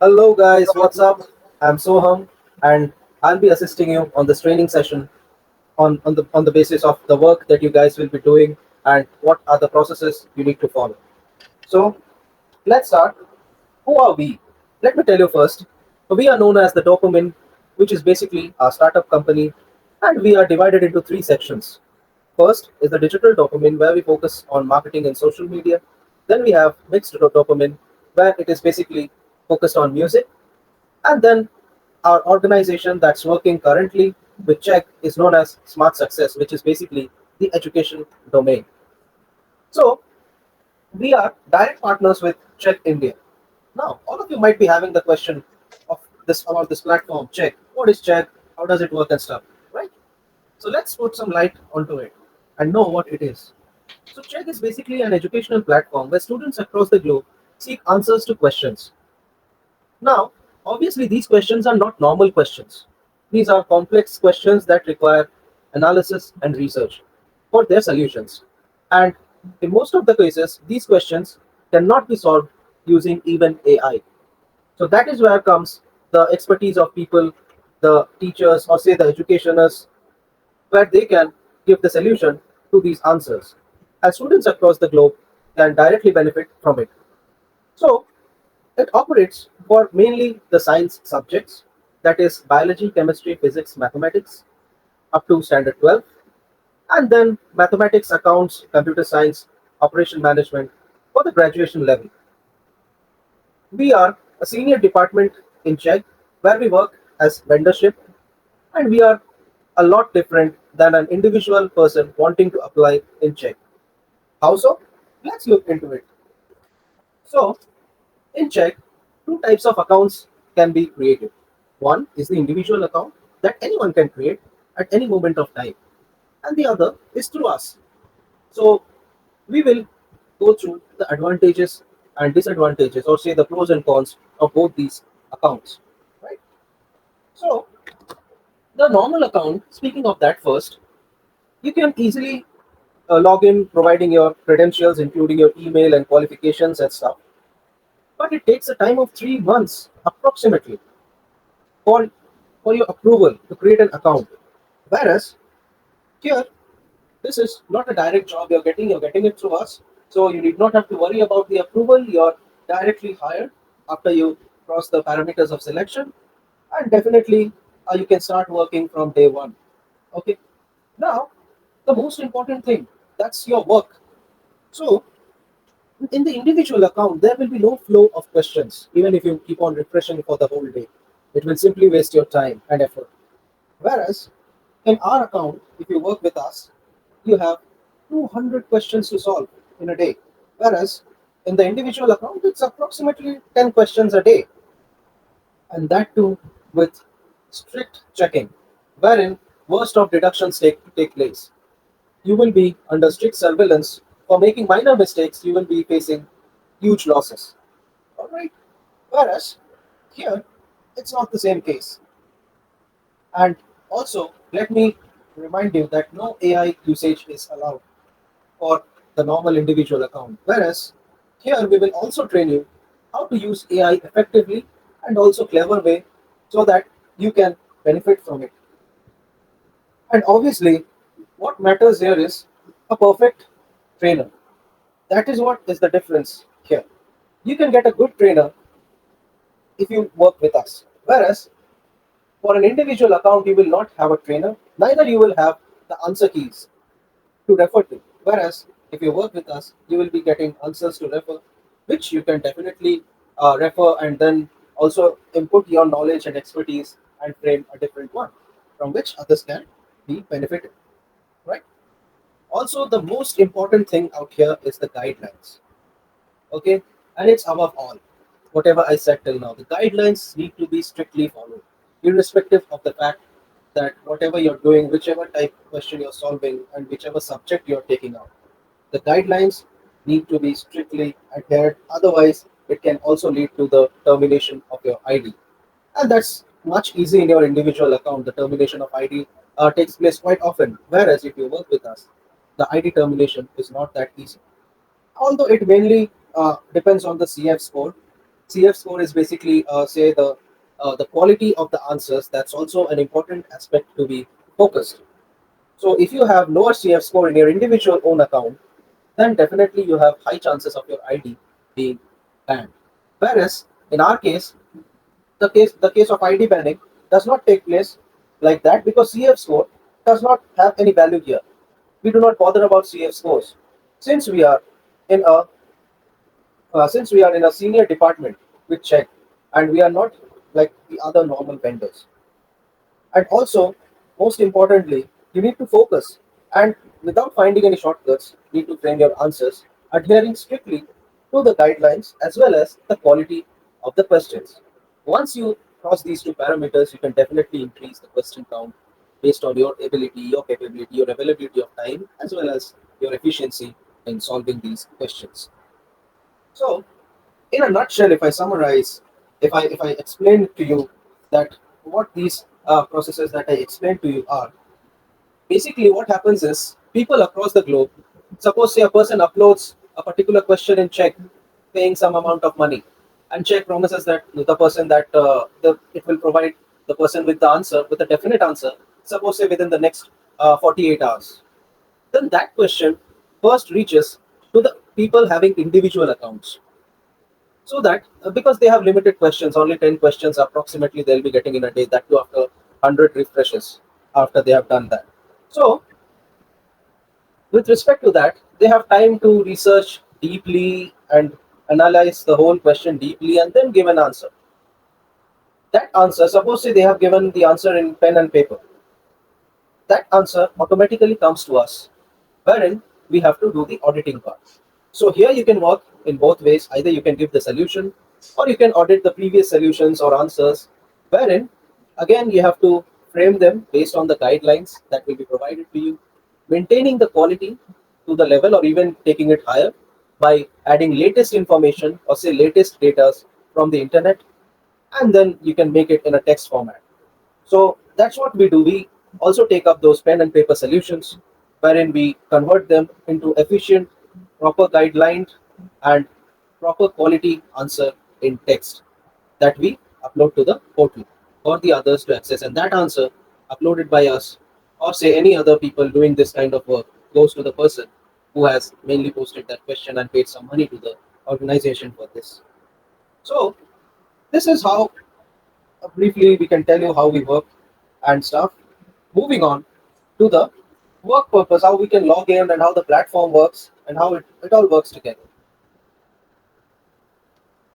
Hello guys, what's up? I'm Soham and I'll be assisting you on this training session on the basis of the work that you guys will be doing and what are the processes you need to follow. So let's start. Who are we? Let me tell you first. We are known as the Dopamin, which is basically a startup company, and we are divided into three sections. First is the digital dopamine, where we focus on marketing and social media. Then we have mixed dopamine, where it is basically focused on music. And then our organization that's working currently with Chegg is known as Smart Success, which is basically the education domain. So we are direct partners with Chegg India. Now, all of you might be having the question of this about this platform, Chegg. What is Chegg? How does it work and stuff, right? So let's put some light onto it and know what it is. So Chegg is basically an educational platform where students across the globe seek answers to questions. Now, obviously, these questions are not normal questions. These are complex questions that require analysis and research for their solutions. And in most of the cases, these questions cannot be solved using even AI. So that is where comes the expertise of people, the teachers, or say the educationers, where they can give the solution to these answers. And students across the globe can directly benefit from it. So it operates for mainly the science subjects, that is biology, chemistry, physics, mathematics, up to standard 12, and then mathematics, accounts, computer science, operation management for the graduation level. We are a senior department in Czech where we work as vendorship, and we are a lot different than an individual person wanting to apply in Czech. How so? Let's look into it. So, in Czech, two types of accounts can be created. One is the individual account that anyone can create at any moment of time, and the other is through us. So, we will go through the advantages and disadvantages, or say the pros and cons of both these accounts. Right? So, the normal account, speaking of that first, you can easily log in providing your credentials, including your email and qualifications and stuff. But it takes a time of 3 months approximately for for your approval to create an account. Whereas here, this is not a direct job you're getting it through us. So you need not have to worry about the approval. You're directly hired after you cross the parameters of selection, and definitely you can start working from day one. Okay. Now, the most important thing, that's your work. So in the individual account, there will be no flow of questions, even if you keep on refreshing for the whole day. It will simply waste your time and effort. Whereas in our account, if you work with us, you have 200 questions to solve in a day. Whereas in the individual account, it's approximately 10 questions a day, and that too with strict checking, wherein worst of deductions take place. You will be under strict surveillance. For making minor mistakes, you will be facing huge losses. Alright? Whereas here, it's not the same case. And also, let me remind you that no AI usage is allowed for the normal individual account. Whereas here we will also train you how to use AI effectively and also clever way so that you can benefit from it. And obviously, what matters here is a perfect trainer. That is what is the difference here. You can get a good trainer if you work with us. Whereas for an individual account, you will not have a trainer, neither you will have the answer keys to refer to. Whereas if you work with us, you will be getting answers to refer, which you can definitely refer and then also input your knowledge and expertise and frame a different one from which others can be benefited. Right? Also, the most important thing out here is the guidelines. Okay, and it's above all. Whatever I said till now, the guidelines need to be strictly followed, irrespective of the fact that whatever you're doing, whichever type of question you're solving, and whichever subject you're taking out, the guidelines need to be strictly adhered. Otherwise, it can also lead to the termination of your ID, and that's much easy in your individual account. The termination of ID takes place quite often, whereas if you work with us, the ID termination is not that easy, although it mainly depends on the CF score. CF score is basically say the quality of the answers. That's also an important aspect to be focused. So if you have lower CF score in your individual own account, then definitely you have high chances of your ID being banned. Whereas in our case, the case of ID banning does not take place like that because CF score does not have any value here. We do not bother about CF scores since we are in a senior department with check, and we are not like the other normal vendors. And also, most importantly, you need to focus and without finding any shortcuts, you need to frame your answers adhering strictly to the guidelines as well as the quality of the questions. Once you cross these two parameters, you can definitely increase the question count based on your ability, your capability, your availability of time, as well as your efficiency in solving these questions. So, in a nutshell, if I summarize, if I explain to you that what these processes that I explained to you are, basically what happens is people across the globe, suppose say a person uploads a particular question in check, paying some amount of money, and check promises that the person that it will provide the person with the answer, with a definite answer, suppose say within the next 48 hours. Then that question first reaches to the people having individual accounts, so that because they have limited questions, only 10 questions approximately they'll be getting in a day, that too after 100 refreshes after they have done that. So with respect to that, they have time to research deeply and analyze the whole question deeply and then give an answer. That answer, suppose say they have given the answer in pen and paper, that answer automatically comes to us, wherein we have to do the auditing part. So here you can work in both ways. Either you can give the solution or you can audit the previous solutions or answers, wherein again you have to frame them based on the guidelines that will be provided to you, maintaining the quality to the level or even taking it higher by adding latest information or say latest data from the internet, and then you can make it in a text format. So that's what we do. We also take up those pen and paper solutions, wherein we convert them into efficient, proper guidelines, and proper quality answer in text that we upload to the portal for the others to access. And that answer uploaded by us or say any other people doing this kind of work goes to the person who has mainly posted that question and paid some money to the organization for this. So this is how briefly we can tell you how we work and stuff. Moving on to the work purpose, how we can log in and how the platform works and how it all works together.